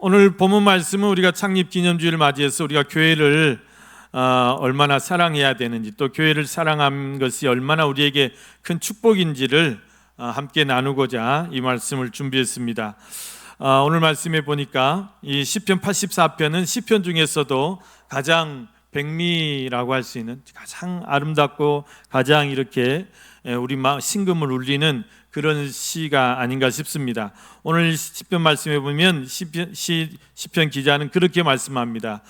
오늘 본문 말씀은 우리가 창립 기념주의를 맞이해서 우리가 교회를 얼마나 사랑해야 되는지, 또 교회를 사랑하는 것이 얼마나 우리에게 큰 축복인지를 함께 나누고자 이 말씀을 준비했습니다. 오늘 말씀에 보니까 이 시편 84편은 시편 중에서도 가장 백미라고 할 수 있는, 가장 아름답고 가장 이렇게 우리 심금을 울리는 그런 시가 아닌가 싶습니다. 오늘 시편 말씀에 보면 시편 기자는 그렇게 말씀합니다.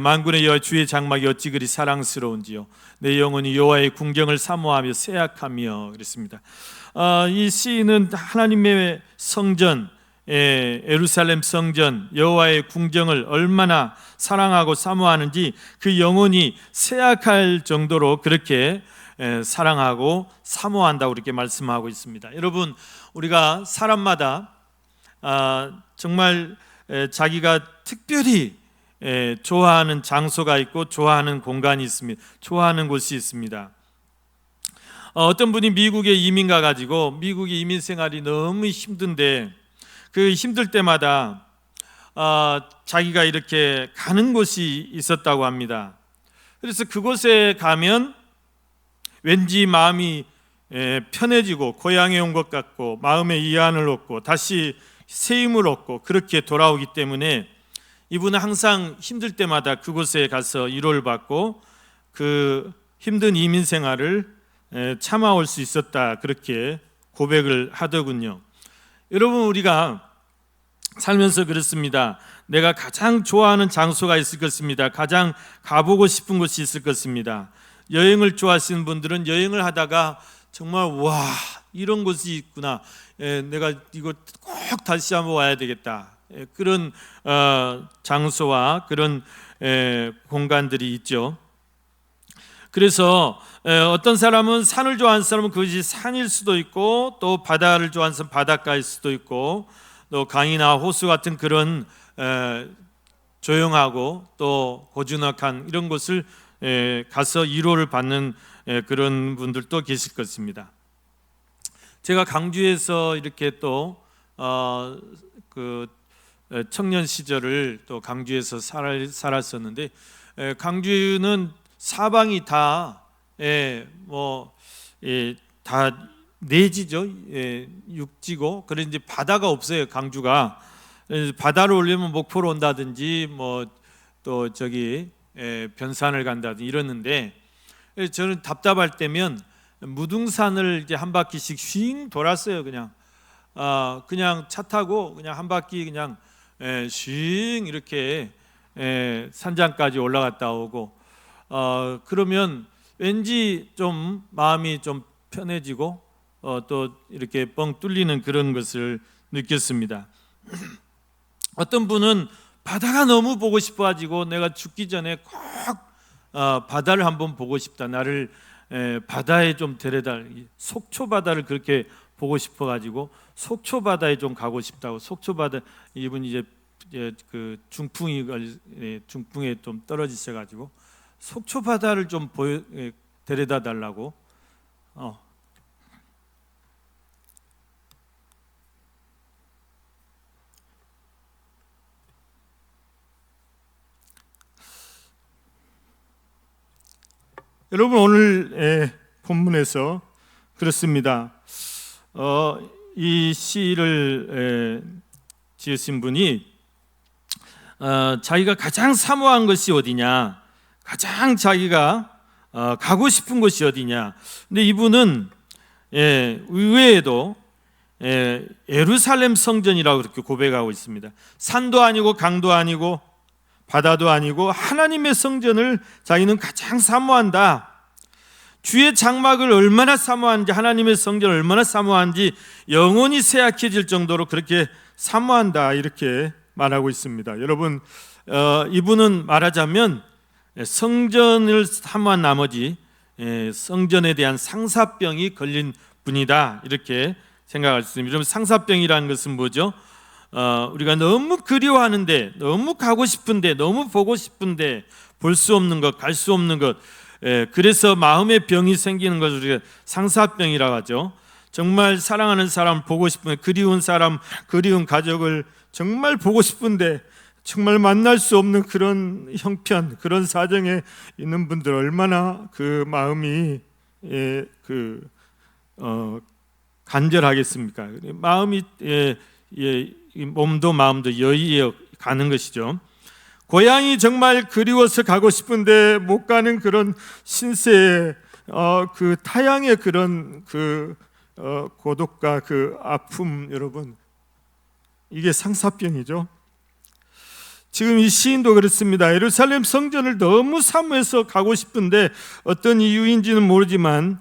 만군의 여호와 주의 장막이 어찌 그리 사랑스러운지요, 내 영혼이 여호와의 궁경을 사모하며 새약하며 그랬습니다. 이 시는 하나님의 성전, 예루살렘 성전, 여호와의 궁정을 얼마나 사랑하고 사모하는지 그 영혼이 새약할 정도로 그렇게 사랑하고 사모한다고 이렇게 말씀하고 있습니다. 여러분, 우리가 사람마다 정말 자기가 특별히 좋아하는 장소가 있고 좋아하는 공간이 있습니다. 좋아하는 곳이 있습니다. 어떤 분이 미국에 이민 가가지고 미국의 이민 생활이 너무 힘든데 그 힘들 때마다 자기가 이렇게 가는 곳이 있었다고 합니다. 그래서 그곳에 가면 왠지 마음이 편해지고 고향에 온 것 같고 마음의 이안을 얻고 다시 새 힘을 얻고 그렇게 돌아오기 때문에 이분은 항상 힘들 때마다 그곳에 가서 위로를 받고 그 힘든 이민 생활을 참아올 수 있었다, 그렇게 고백을 하더군요. 여러분, 우리가 살면서 그렇습니다. 내가 가장 좋아하는 장소가 있을 것입니다. 가장 가보고 싶은 곳이 있을 것입니다. 여행을 좋아하시는 분들은 여행을 하다가 정말 와, 이런 곳이 있구나, 내가 이거 꼭 다시 한번 와야 되겠다, 그런 장소와 그런 공간들이 있죠. 그래서 어떤 사람은 산을 좋아하는 사람은 그것이 산일 수도 있고, 또 바다를 좋아하는 사람은 바닷가일 수도 있고, 또 강이나 호수 같은 그런 조용하고 또 고즈넉한 이런 곳을 가서 위로를 받는 그런 분들도 계실 것입니다. 제가 강주에서 이렇게 또 그 청년 시절을 또 강주에서 살았었는데, 강주는 사방이 다 다 내지죠, 육지고, 그래 이제 바다가 없어요. 강주가 바다를 오려면 목포로 온다든지 또 저기 변산을 간다든지 이러는데, 저는 답답할 때면 무등산을 이제 한 바퀴씩 쉥 돌았어요. 그냥 차 타고 그냥 한 바퀴 그냥 쉥 이렇게 산장까지 올라갔다 오고, 그러면 왠지 좀 마음이 좀 편해지고 또 이렇게 뻥 뚫리는 그런 것을 느꼈습니다. 어떤 분은 바다가 너무 보고 싶어가지고 내가 죽기 전에 꼭 바다를 한번 보고 싶다, 나를 바다에 좀 데려다, 속초 바다를 그렇게 보고 싶어가지고 속초 바다에 좀 가고 싶다고. 속초 바다, 이분이 이제 그 중풍에 좀 떨어지셔가지고 속초 바다를 좀 데려다 달라고. 여러분, 오늘 본문에서 그렇습니다. 이 시를 지으신 분이 자기가 가장 사모한 것이 어디냐, 가장 자기가 가고 싶은 곳이 어디냐. 근데 이분은 의외에도 예루살렘 성전이라고 그렇게 고백하고 있습니다. 산도 아니고 강도 아니고 바다도 아니고 하나님의 성전을 자기는 가장 사모한다. 주의 장막을 얼마나 사모하는지, 하나님의 성전을 얼마나 사모하는지 영혼이 쇠약해질 정도로 그렇게 사모한다, 이렇게 말하고 있습니다. 여러분, 이분은 말하자면 성전을 사모한 나머지 성전에 대한 상사병이 걸린 분이다, 이렇게 생각할 수 있습니다. 여러분, 상사병이라는 것은 뭐죠? 우리가 너무 그리워하는데, 너무 가고 싶은데, 너무 보고 싶은데 볼 수 없는 것, 갈 수 없는 것, 그래서 마음의 병이 생기는 것을 우리가 상사병이라고 하죠. 정말 사랑하는 사람 보고 싶은, 그리운 사람, 그리운 가족을 정말 보고 싶은데 정말 만날 수 없는 그런 형편, 그런 사정에 있는 분들 얼마나 그 마음이 간절하겠습니까? 마음이 몸도 마음도 여의에 가는 것이죠. 고향이 정말 그리워서 가고 싶은데 못 가는 그런 신세의 그 타향의 그런 고독과 그 아픔, 여러분, 이게 상사병이죠. 지금 이 시인도 그렇습니다. 예루살렘 성전을 너무 사모해서 가고 싶은데 어떤 이유인지는 모르지만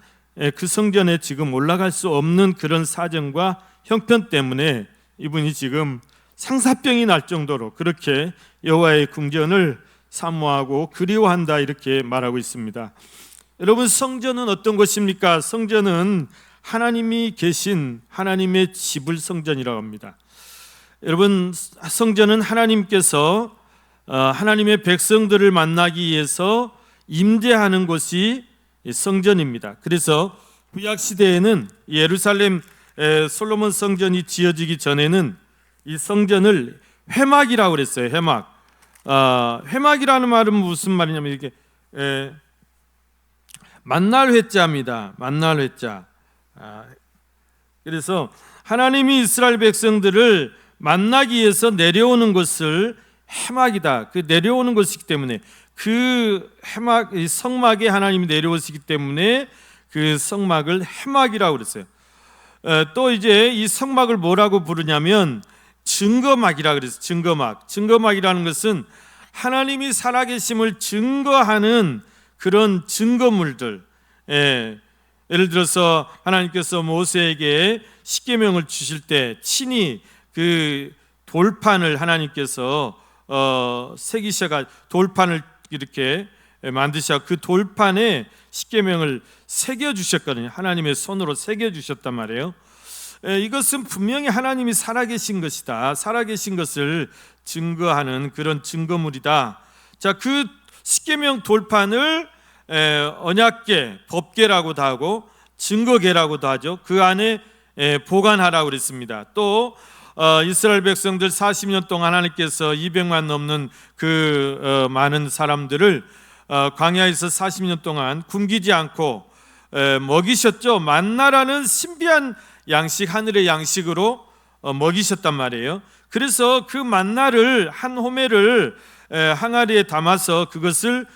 그 성전에 지금 올라갈 수 없는 그런 사정과 형편 때문에 이분이 지금 상사병이 날 정도로 그렇게 여호와의 궁전을 사모하고 그리워한다, 이렇게 말하고 있습니다. 여러분, 성전은 어떤 것입니까? 성전은 하나님이 계신 하나님의 집을 성전이라고 합니다. 여러분, 성전은 하나님께서 하나님의 백성들을 만나기 위해서 임재하는 곳이 성전입니다. 그래서 구약 시대에는 예루살렘 솔로몬 성전이 지어지기 전에는 이 성전을 회막이라고 그랬어요. 회막. 회막이라는 말은 무슨 말이냐면 이게 만날 회자입니다. 만날 회자. 그래서 하나님이 이스라엘 백성들을 만나기 위해서 내려오는 것을 회막이다. 그 내려오는 것이기 때문에 그 회막, 성막에 하나님이 내려오시기 때문에 그 성막을 회막이라고 그랬어요. 또 이제 이 성막을 뭐라고 부르냐면 증거막이라 그랬어요. 증거막. 증거막이라는 것은 하나님이 살아계심을 증거하는 그런 증거물들. 예를 들어서 하나님께서 모세에게 십계명을 주실 때 친히 그 돌판을 하나님께서 새기셔가 돌판을 이렇게 만드셔 그 돌판에 십계명을 새겨 주셨거든요. 하나님의 손으로 새겨 주셨단 말이에요. 이것은 분명히 하나님이 살아계신 것이다. 살아계신 것을 증거하는 그런 증거물이다. 자, 그 십계명 돌판을 언약궤, 법궤라고도 하고 증거궤라고도 하죠. 그 안에 보관하라고 그랬습니다. 또 이스라엘 백성들 40년 동안 하나님께서 200만 넘는 그 많은 사람들을 광야에서 40년 동안 굶기지 않고 먹이셨죠. 만나라는 신비한 양식, 하늘의 양식으로 먹이셨단 말이에요. 그래서 그 만나를 한 호멜을 항아리에 담아서 그것을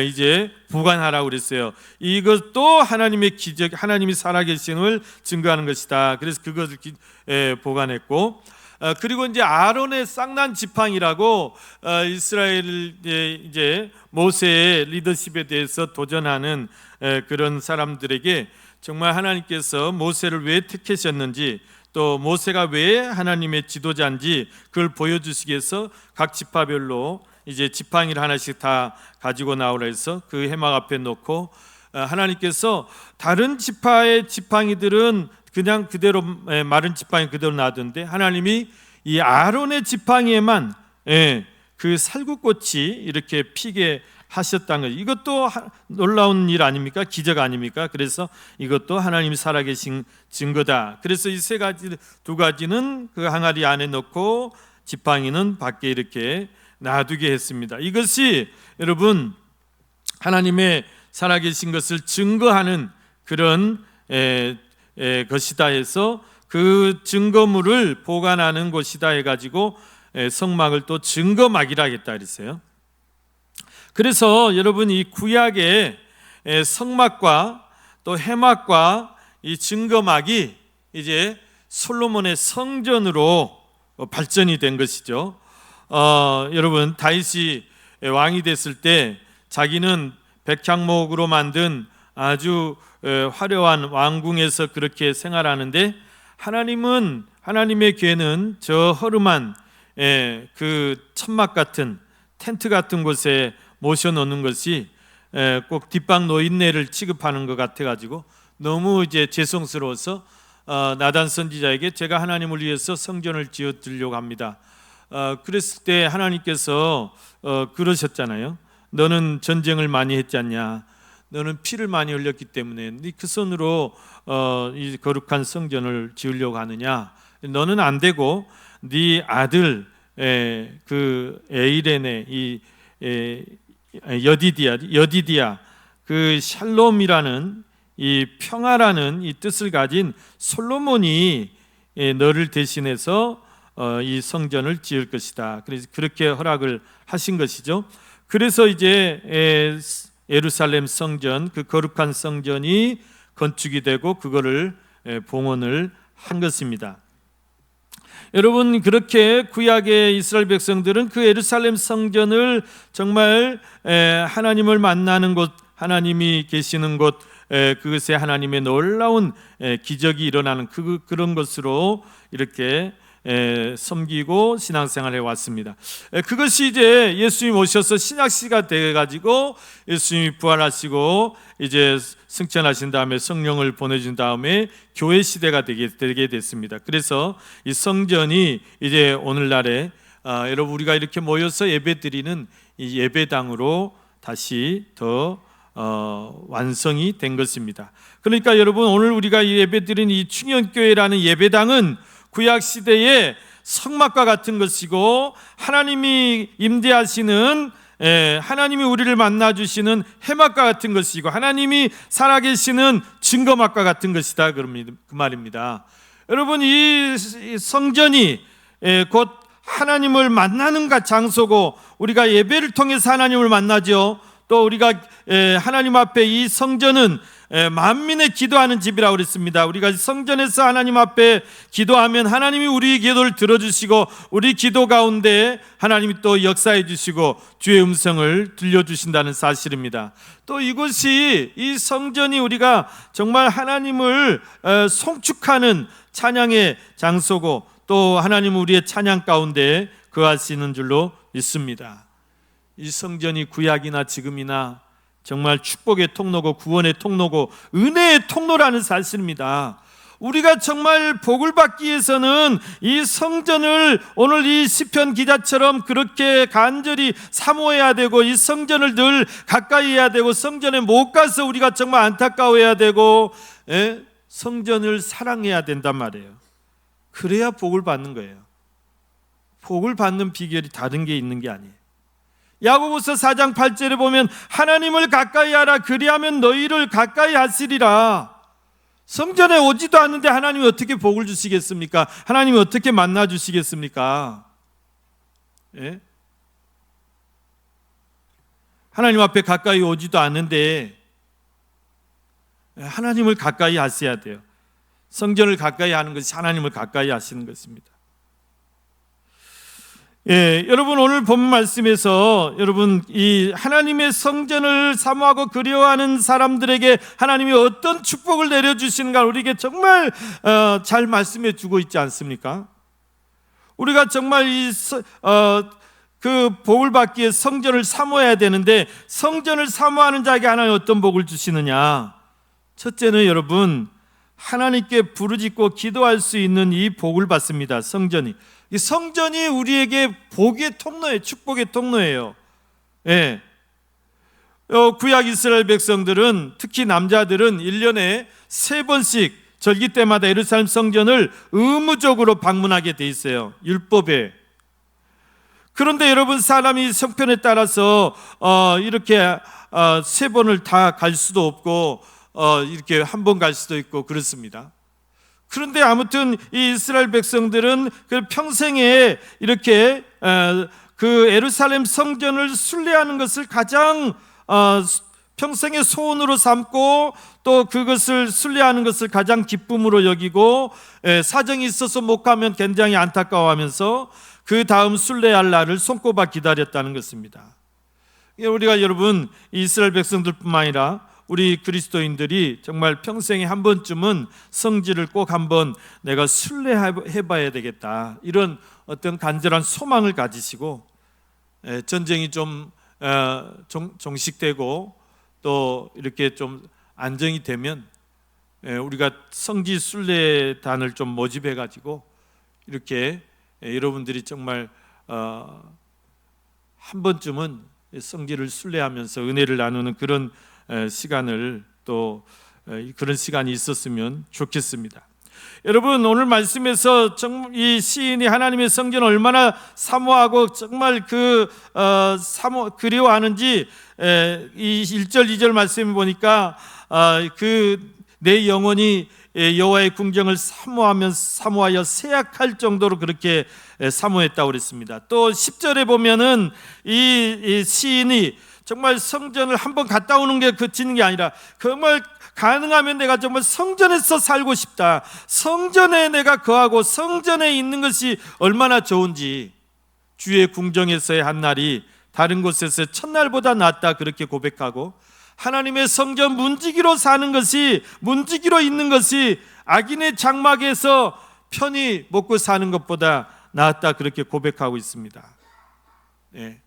이제 보관하라고 그랬어요. 이것도 하나님의 기적, 하나님이 살아계심을 증거하는 것이다. 그래서 그것을 보관했고, 그리고 이제 아론의 쌍난 지팡이라고 이스라엘 이제 모세의 리더십에 대해서 도전하는 그런 사람들에게 정말 하나님께서 모세를 왜 택하셨는지, 또 모세가 왜 하나님의 지도자인지 그걸 보여주시기 위해서 각 지파별로 이제 지팡이를 하나씩 다 가지고 나오라 해서 그 해막 앞에 놓고, 하나님께서 다른 지파의 지팡이들은 그냥 그대로 마른 지팡이 그대로 놔두는데 하나님이 이 아론의 지팡이에만 그 살구꽃이 이렇게 피게 하셨다는 것, 이것도 놀라운 일 아닙니까? 기적 아닙니까? 그래서 이것도 하나님이 살아계신 증거다. 그래서 이 세 가지, 두 가지는 그 항아리 안에 넣고 지팡이는 밖에 이렇게 놔두게 했습니다. 이것이 여러분 하나님의 살아계신 것을 증거하는 그런 것이다 해서 그 증거물을 보관하는 곳이다 해가지고 성막을 또 증거막이라 하겠다 그랬어요. 그래서 여러분 이 구약의 성막과 또 해막과 이 증거막이 이제 솔로몬의 성전으로 발전이 된 것이죠. 여러분 다윗이 왕이 됐을 때 자기는 백향목으로 만든 아주 화려한 왕궁에서 그렇게 생활하는데, 하나님은, 하나님의 괴는 저 허름한 그 천막 같은 텐트 같은 곳에 모셔놓는 것이 꼭 뒷방 노인네를 취급하는 것 같아가지고 너무 이제 죄송스러워서 나단 선지자에게 제가 하나님을 위해서 성전을 지어 드리려고 합니다. 그랬을 때 하나님께서 그러셨잖아요. 너는 전쟁을 많이 했지 않냐? 너는 피를 많이 흘렸기 때문에 네 그 손으로 이 거룩한 성전을 지으려고 하느냐? 너는 안 되고 네 아들 그 에이렌의 이 여디디아 그 샬롬이라는 이 평화라는 이 뜻을 가진 솔로몬이 너를 대신해서 이 성전을 지을 것이다. 그래서 그렇게 허락을 하신 것이죠. 그래서 이제 예루살렘 성전, 그 거룩한 성전이 건축이 되고 그거를 봉헌을 한 것입니다. 여러분, 그렇게 구약의 이스라엘 백성들은 그 예루살렘 성전을 정말 하나님을 만나는 곳, 하나님이 계시는 곳, 그것에 하나님의 놀라운 기적이 일어나는 그런 것으로 이렇게 섬기고 신앙생활해 왔습니다. 그것이 이제 예수님 오셔서 신약 시가 되어 가지고 예수님이 부활하시고 이제 승천하신 다음에 성령을 보내준 다음에 교회 시대가 되게 됐습니다. 그래서 이 성전이 이제 오늘날에 여러분 우리가 이렇게 모여서 예배드리는 이 예배당으로 다시 더 완성이 된 것입니다. 그러니까 여러분, 오늘 우리가 예배드리는 이 충현교회라는 예배당은 구약 시대의 성막과 같은 것이고, 하나님이 임재하시는 하나님이 우리를 만나 주시는 해막과 같은 것이고, 하나님이 살아계시는 증거막과 같은 것이다, 그 말입니다. 여러분, 이 성전이 곧 하나님을 만나는 장소고, 우리가 예배를 통해서 하나님을 만나죠. 또 우리가 하나님 앞에, 이 성전은 만민의 기도하는 집이라고 그랬습니다. 우리가 성전에서 하나님 앞에 기도하면 하나님이 우리 기도를 들어주시고, 우리 기도 가운데 하나님이 또 역사해 주시고 주의 음성을 들려주신다는 사실입니다. 또 이곳이, 이 성전이 우리가 정말 하나님을 송축하는 찬양의 장소고, 또 하나님은 우리의 찬양 가운데 거하시는 줄로 믿습니다. 이 성전이 구약이나 지금이나 정말 축복의 통로고 구원의 통로고 은혜의 통로라는 사실입니다. 우리가 정말 복을 받기 위해서는 이 성전을 오늘 이 시편 기자처럼 그렇게 간절히 사모해야 되고, 이 성전을 늘 가까이 해야 되고, 성전에 못 가서 우리가 정말 안타까워해야 되고, 성전을 사랑해야 된단 말이에요. 그래야 복을 받는 거예요. 복을 받는 비결이 다른 게 있는 게 아니에요. 야고보서 4장 8절에 보면 하나님을 가까이 하라, 그리하면 너희를 가까이 하시리라. 성전에 오지도 않는데 하나님이 어떻게 복을 주시겠습니까? 하나님이 어떻게 만나 주시겠습니까? 예? 하나님 앞에 가까이 오지도 않는데 하나님을 가까이 하셔야 돼요. 성전을 가까이 하는 것이 하나님을 가까이 하시는 것입니다. 여러분, 오늘 본 말씀에서 여러분, 이 하나님의 성전을 사모하고 그리워하는 사람들에게 하나님이 어떤 축복을 내려주시는가 우리에게 정말 잘 말씀해 주고 있지 않습니까? 우리가 정말 그 복을 받기 위해 성전을 사모해야 되는데, 성전을 사모하는 자에게 하나님 어떤 복을 주시느냐? 첫째는 여러분, 하나님께 부르짖고 기도할 수 있는 이 복을 받습니다. 성전이. 이 성전이 우리에게 복의 통로예요. 축복의 통로예요. 예. 구약 이스라엘 백성들은, 특히 남자들은 1년에 3번씩 절기 때마다 예루살렘 성전을 의무적으로 방문하게 돼 있어요. 율법에. 그런데 여러분, 사람이 성편에 따라서 이렇게 3번을 다 갈 수도 없고, 이렇게 한 번 갈 수도 있고 그렇습니다. 그런데 아무튼 이 이스라엘 백성들은 그 평생에 이렇게 그 예루살렘 성전을 순례하는 것을 가장 평생의 소원으로 삼고, 또 그것을 순례하는 것을 가장 기쁨으로 여기고, 사정이 있어서 못 가면 굉장히 안타까워하면서 그 다음 순례할 날을 손꼽아 기다렸다는 것입니다. 우리가 여러분, 이스라엘 백성들뿐만 아니라 우리 그리스도인들이 정말 평생에 한 번쯤은 성지를 꼭 한번 내가 순례해봐야 되겠다, 이런 어떤 간절한 소망을 가지시고, 전쟁이 좀 종식되고 또 이렇게 좀 안정이 되면 우리가 성지 순례단을 좀 모집해 가지고 이렇게 여러분들이 정말 한 번쯤은 성지를 순례하면서 은혜를 나누는 그런 시간을, 또 그런 시간이 있었으면 좋겠습니다. 여러분, 오늘 말씀에서 이 시인이 하나님의 성전을 얼마나 사모하고 정말 그리워하는지 이 1절 2절 말씀을 보니까 내 영혼이 여호와의 궁정을 사모하여 세약할 정도로 그렇게 사모했다고 그랬습니다. 또 10절에 보면은 이 시인이 정말 성전을 한번 갔다 오는 게 그치는 게 아니라 정말 가능하면 내가 정말 성전에서 살고 싶다, 성전에 내가 거하고 성전에 있는 것이 얼마나 좋은지, 주의 궁정에서의 한 날이 다른 곳에서의 첫날보다 낫다 그렇게 고백하고, 하나님의 성전 문지기로 사는 것이, 문지기로 있는 것이 악인의 장막에서 편히 먹고 사는 것보다 낫다 그렇게 고백하고 있습니다. 네.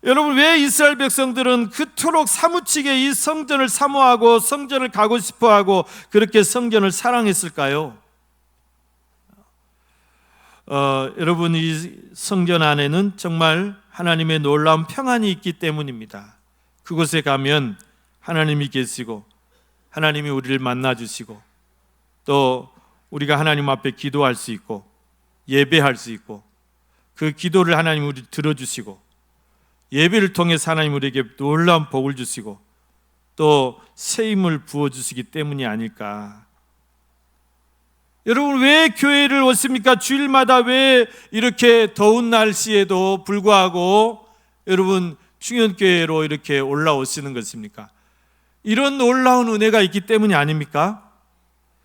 여러분, 왜 이스라엘 백성들은 그토록 사무치게 이 성전을 사모하고 성전을 가고 싶어하고 그렇게 성전을 사랑했을까요? 여러분, 이 성전 안에는 정말 하나님의 놀라운 평안이 있기 때문입니다. 그곳에 가면 하나님이 계시고 하나님이 우리를 만나주시고 또 우리가 하나님 앞에 기도할 수 있고 예배할 수 있고, 그 기도를 하나님 우리 들어주시고 예배를 통해서 하나님 우리에게 놀라운 복을 주시고 또 새 힘을 부어주시기 때문이 아닐까. 여러분, 왜 교회를 오십니까? 주일마다 왜 이렇게 더운 날씨에도 불구하고 여러분 충현교회로 이렇게 올라오시는 것입니까? 이런 놀라운 은혜가 있기 때문이 아닙니까?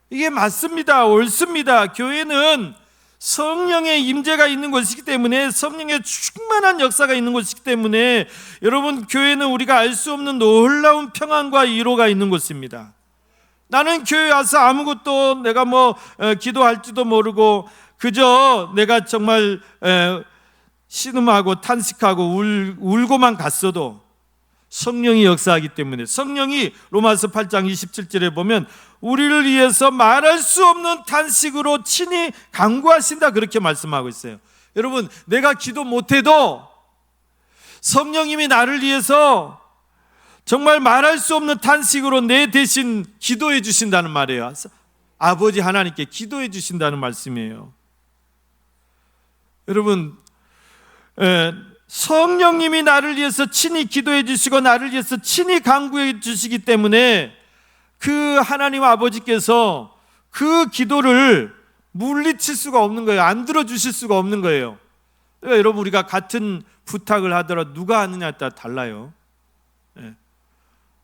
이게 맞습니다. 옳습니다. 교회는 성령의 임재가 있는 곳이기 때문에, 성령의 충만한 역사가 있는 곳이기 때문에 여러분, 교회는 우리가 알 수 없는 놀라운 평안과 위로가 있는 곳입니다. 나는 교회 와서 아무것도 내가 기도할지도 모르고 그저 내가 정말 신음하고 탄식하고 울고만 갔어도 성령이 역사하기 때문에, 성령이 로마서 8장 27절에 보면 우리를 위해서 말할 수 없는 탄식으로 친히 간구하신다 그렇게 말씀하고 있어요. 여러분, 내가 기도 못해도 성령님이 나를 위해서 정말 말할 수 없는 탄식으로 내 대신 기도해 주신다는 말이에요. 아버지 하나님께 기도해 주신다는 말씀이에요. 여러분, 성령님이 나를 위해서 친히 기도해 주시고 나를 위해서 친히 간구해 주시기 때문에 그 하나님 아버지께서 그 기도를 물리칠 수가 없는 거예요. 안 들어주실 수가 없는 거예요. 그러니까 여러분, 우리가 같은 부탁을 하더라도 누가 하느냐에 따라 달라요.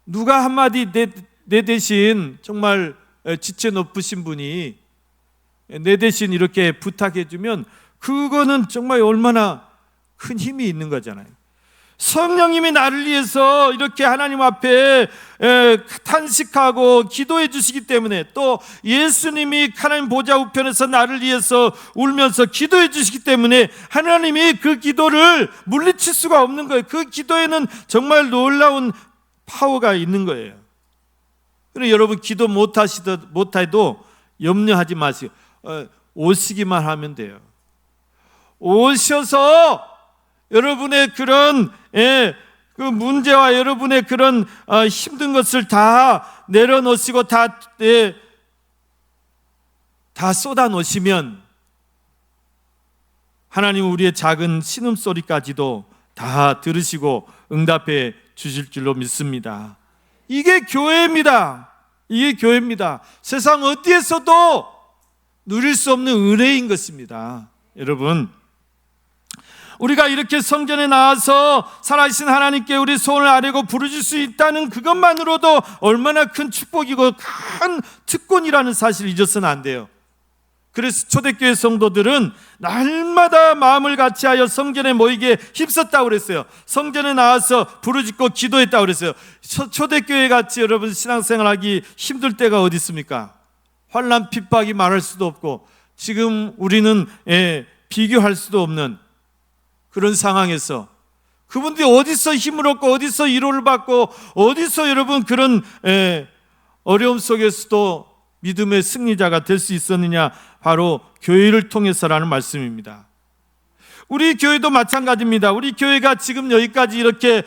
누가 한마디 내 대신 정말 지체 높으신 분이 내 대신 이렇게 부탁해 주면 그거는 정말 얼마나 큰 힘이 있는 거잖아요. 성령님이 나를 위해서 이렇게 하나님 앞에 탄식하고 기도해 주시기 때문에, 또 예수님이 하나님 보좌 우편에서 나를 위해서 울면서 기도해 주시기 때문에 하나님이 그 기도를 물리칠 수가 없는 거예요. 그 기도에는 정말 놀라운 파워가 있는 거예요. 그래서 여러분, 기도 못해도 염려하지 마세요. 오시기만 하면 돼요. 오셔서 여러분의 그런 그 문제와 여러분의 그런 힘든 것을 다 내려놓으시고 다 쏟아 놓으시면 하나님 우리의 작은 신음소리까지도 다 들으시고 응답해 주실 줄로 믿습니다. 이게 교회입니다. 이게 교회입니다. 세상 어디에서도 누릴 수 없는 은혜인 것입니다. 여러분, 우리가 이렇게 성전에 나와서 살아계신 하나님께 우리 소원을 아뢰고 부르실 수 있다는 그것만으로도 얼마나 큰 축복이고 큰 특권이라는 사실을 잊어서는 안 돼요. 그래서 초대교회 성도들은 날마다 마음을 같이하여 성전에 모이게 힘썼다고 그랬어요. 성전에 나와서 부르짖고 기도했다고 그랬어요. 초대교회 같이 여러분 신앙생활하기 힘들 때가 어디 있습니까? 환난 핍박이 말할 수도 없고 지금 우리는 비교할 수도 없는 그런 상황에서 그분들이 어디서 힘을 얻고 어디서 위로를 받고 어디서 여러분 그런 어려움 속에서도 믿음의 승리자가 될 수 있었느냐? 바로 교회를 통해서라는 말씀입니다. 우리 교회도 마찬가지입니다. 우리 교회가 지금 여기까지 이렇게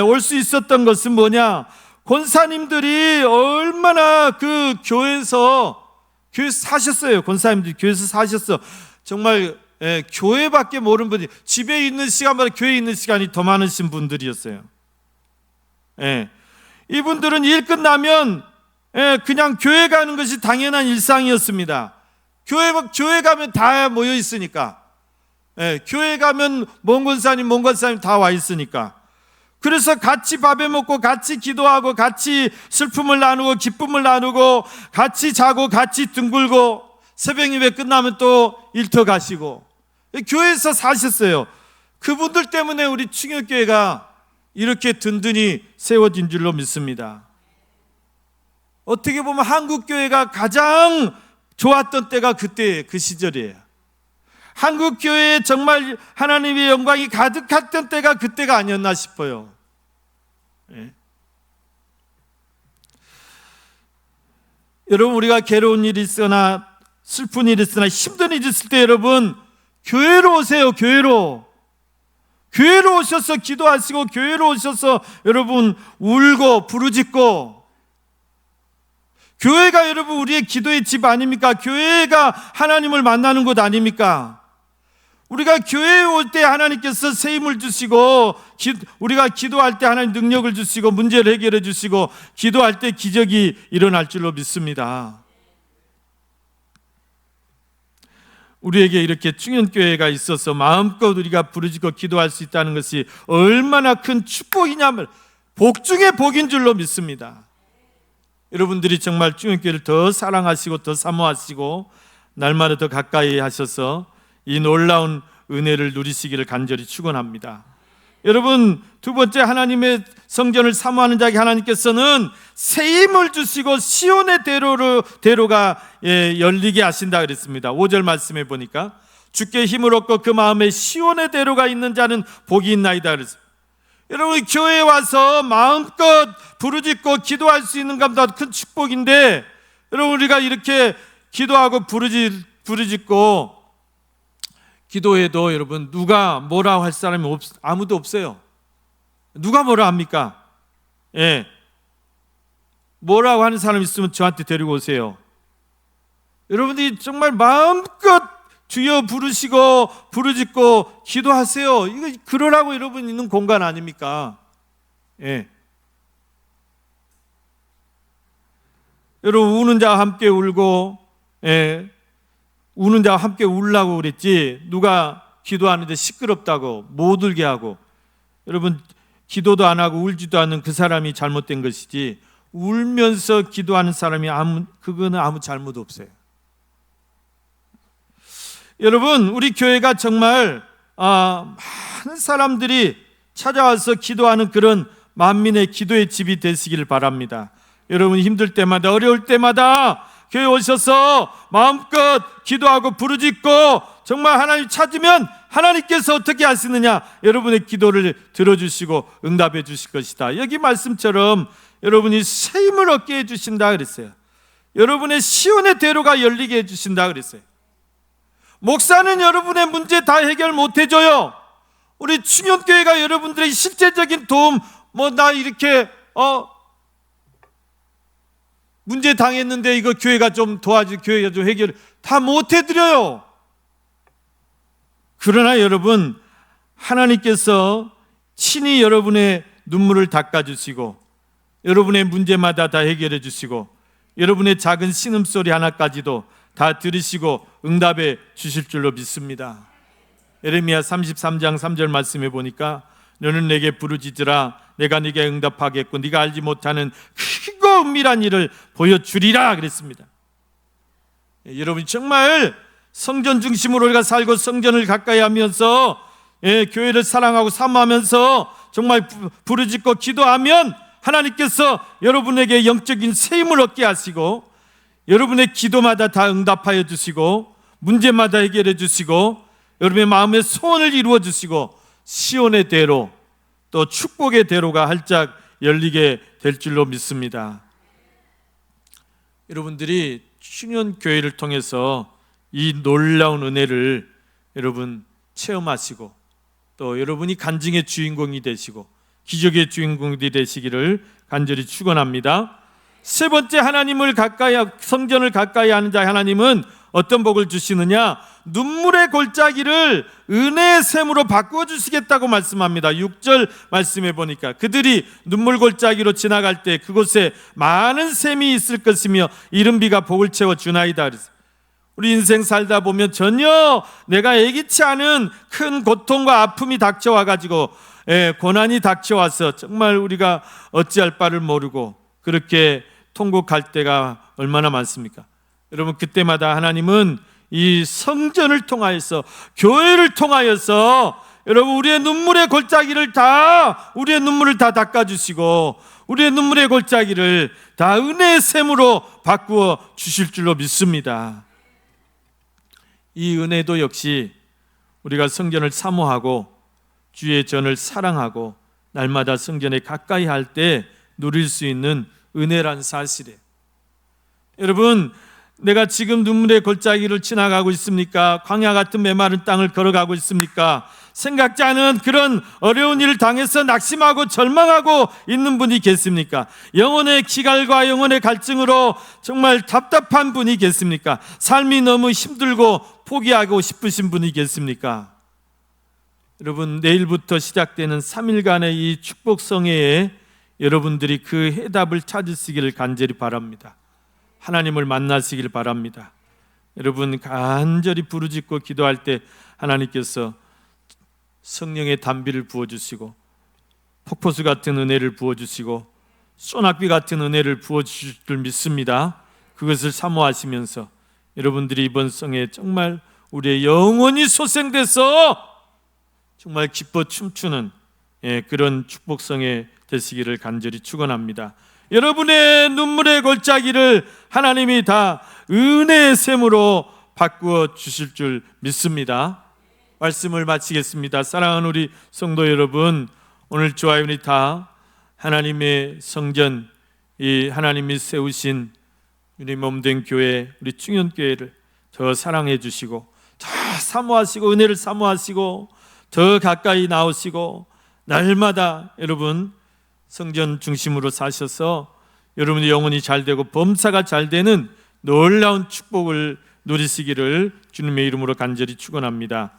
올 수 있었던 것은 뭐냐? 권사님들이 얼마나 그 교회에서 교회에서 사셨어요. 권사님들이 교회에서 사셨어. 정말 교회밖에 모르는 분이, 집에 있는 시간보다 교회에 있는 시간이 더 많으신 분들이었어요. 이분들은 일 끝나면 그냥 교회 가는 것이 당연한 일상이었습니다. 교회 가면 다 모여 있으니까. 교회 가면 먼 권사님 다 와 있으니까. 그래서 같이 밥에 먹고 같이 기도하고 같이 슬픔을 나누고 기쁨을 나누고 같이 자고 같이 둥글고 새벽 예배 끝나면 또 일터 가시고 교회에서 사셨어요. 그분들 때문에 우리 충현교회가 이렇게 든든히 세워진 줄로 믿습니다. 어떻게 보면 한국교회가 가장 좋았던 때가 그때예요. 그 시절이에요. 한국교회에 정말 하나님의 영광이 가득했던 때가 그때가 아니었나 싶어요. 여러분, 우리가 괴로운 일이 있거나 슬픈 일이 있거나 힘든 일이 있을 때 여러분 교회로 오세요. 교회로 오셔서 기도하시고 교회로 오셔서 여러분 울고 부르짖고. 교회가 여러분 우리의 기도의 집 아닙니까? 교회가 하나님을 만나는 곳 아닙니까? 우리가 교회에 올 때 하나님께서 새 힘을 주시고 우리가 기도할 때 하나님 능력을 주시고 문제를 해결해 주시고 기도할 때 기적이 일어날 줄로 믿습니다. 우리에게 이렇게 충현교회가 있어서 마음껏 우리가 부르짖고 기도할 수 있다는 것이 얼마나 큰 축복이냐면 복 중에 복인 줄로 믿습니다. 여러분들이 정말 충현교회를 더 사랑하시고 더 사모하시고 날마다 더 가까이 하셔서 이 놀라운 은혜를 누리시기를 간절히 축원합니다. 여러분, 두 번째, 하나님의 성전을 사모하는 자에게 하나님께서는 새 힘을 주시고 시온의 대로가 열리게 하신다 그랬습니다. 5절 말씀해 보니까 주께 힘을 얻고 그 마음에 시온의 대로가 있는 자는 복이 있나이다 그랬습니다. 여러분, 교회에 와서 마음껏 부르짖고 기도할 수 있는 것보다 큰 축복인데, 여러분 우리가 이렇게 기도하고 부르짖고 기도해도 여러분 누가 뭐라고 할 사람이 아무도 없어요. 누가 뭐라 합니까? 뭐라고 하는 사람 있으면 저한테 데리고 오세요. 여러분들이 정말 마음껏 주여 부르시고 부르짖고 기도하세요. 이거 그러라고 여러분 있는 공간 아닙니까? 여러분 우는 자와 함께 울고 우는 자와 함께 울라고 그랬지 누가 기도하는데 시끄럽다고 못 울게 하고. 여러분 기도도 안 하고 울지도 않는 그 사람이 잘못된 것이지 울면서 기도하는 사람이 그거는 아무 잘못 없어요. 여러분 우리 교회가 정말 많은 사람들이 찾아와서 기도하는 그런 만민의 기도의 집이 되시기를 바랍니다. 여러분 힘들 때마다 어려울 때마다 교회 오셔서 마음껏 기도하고 부르짖고 정말 하나님 찾으면 하나님께서 어떻게 하시느냐, 여러분의 기도를 들어주시고 응답해 주실 것이다. 여기 말씀처럼 여러분이 새 힘을 얻게 해주신다 그랬어요. 여러분의 시온의 대로가 열리게 해주신다 그랬어요. 목사는 여러분의 문제 다 해결 못 해줘요. 우리 충현교회가 여러분들의 실제적인 도움, 나 이렇게 문제 당했는데 이거 교회가 좀 교회가 좀 해결 다 못 해드려요. 그러나 여러분 하나님께서 친히 여러분의 눈물을 닦아주시고 여러분의 문제마다 다 해결해 주시고 여러분의 작은 신음소리 하나까지도 다 들으시고 응답해 주실 줄로 믿습니다. 예레미야 33장 3절 말씀해 보니까 너는 내게 부르짖으라 내가 네게 응답하겠고 네가 알지 못하는 크고 은밀한 일을 보여주리라 그랬습니다. 여러분 정말 성전 중심으로 우리가 살고 성전을 가까이 하면서 교회를 사랑하고 사모하면서 정말 부르짖고 기도하면 하나님께서 여러분에게 영적인 새 힘을 얻게 하시고 여러분의 기도마다 다 응답하여 주시고 문제마다 해결해 주시고 여러분의 마음의 소원을 이루어 주시고 시온의 대로 또 축복의 대로가 활짝 열리게 될 줄로 믿습니다. 여러분들이 충현교회를 통해서 이 놀라운 은혜를 여러분 체험하시고 또 여러분이 간증의 주인공이 되시고 기적의 주인공이 되시기를 간절히 축원합니다. 세 번째, 하나님을 가까이, 성전을 가까이 하는 자 하나님은 어떤 복을 주시느냐? 눈물의 골짜기를 은혜의 샘으로 바꾸어 주시겠다고 말씀합니다. 6절 말씀해 보니까 그들이 눈물 골짜기로 지나갈 때 그곳에 많은 샘이 있을 것이며 이른 비가 복을 채워 주나이다. 우리 인생 살다 보면 전혀 내가 예기치 않은 큰 고통과 아픔이 닥쳐와 가지고 고난이 닥쳐와서 정말 우리가 어찌할 바를 모르고 그렇게 통곡할 때가 얼마나 많습니까? 여러분, 그때마다 하나님은 이 성전을 통하여서, 교회를 통하여서 여러분 우리의 눈물의 골짜기를 우리의 눈물을 다 닦아주시고 우리의 눈물의 골짜기를 다 은혜의 샘으로 바꾸어 주실 줄로 믿습니다. 이 은혜도 역시 우리가 성전을 사모하고 주의 전을 사랑하고 날마다 성전에 가까이 할 때 누릴 수 있는 은혜란 사실이에요. 여러분, 내가 지금 눈물의 골짜기를 지나가고 있습니까? 광야 같은 메마른 땅을 걸어가고 있습니까? 생각지 않은 그런 어려운 일을 당해서 낙심하고 절망하고 있는 분이 계십니까? 영혼의 기갈과 영혼의 갈증으로 정말 답답한 분이 계십니까? 삶이 너무 힘들고 포기하고 싶으신 분이 계십니까? 여러분, 내일부터 시작되는 3일간의 이 축복성회에 여러분들이 그 해답을 찾으시기를 간절히 바랍니다. 하나님을 만나시길 바랍니다. 여러분, 간절히 부르짖고 기도할 때 하나님께서 성령의 단비를 부어주시고 폭포수 같은 은혜를 부어주시고 소낙비 같은 은혜를 부어주실 줄 믿습니다. 그것을 사모하시면서 여러분들이 이번 성에 정말 우리의 영혼이 소생돼서 정말 기뻐 춤추는 그런 축복성에 되시기를 간절히 축원합니다. 여러분의 눈물의 골짜기를 하나님이 다 은혜의 샘으로 바꾸어 주실 줄 믿습니다. 말씀을 마치겠습니다. 사랑하는 우리 성도 여러분, 오늘 저와 우리 다 하나님의 성전, 이 하나님이 세우신 우리 몸된 교회, 우리 충현교회를 더 사랑해 주시고 더 사모하시고 은혜를 사모하시고 더 가까이 나오시고 날마다 여러분 성전 중심으로 사셔서 여러분의 영혼이 잘 되고 범사가 잘 되는 놀라운 축복을 누리시기를 주님의 이름으로 간절히 축원합니다.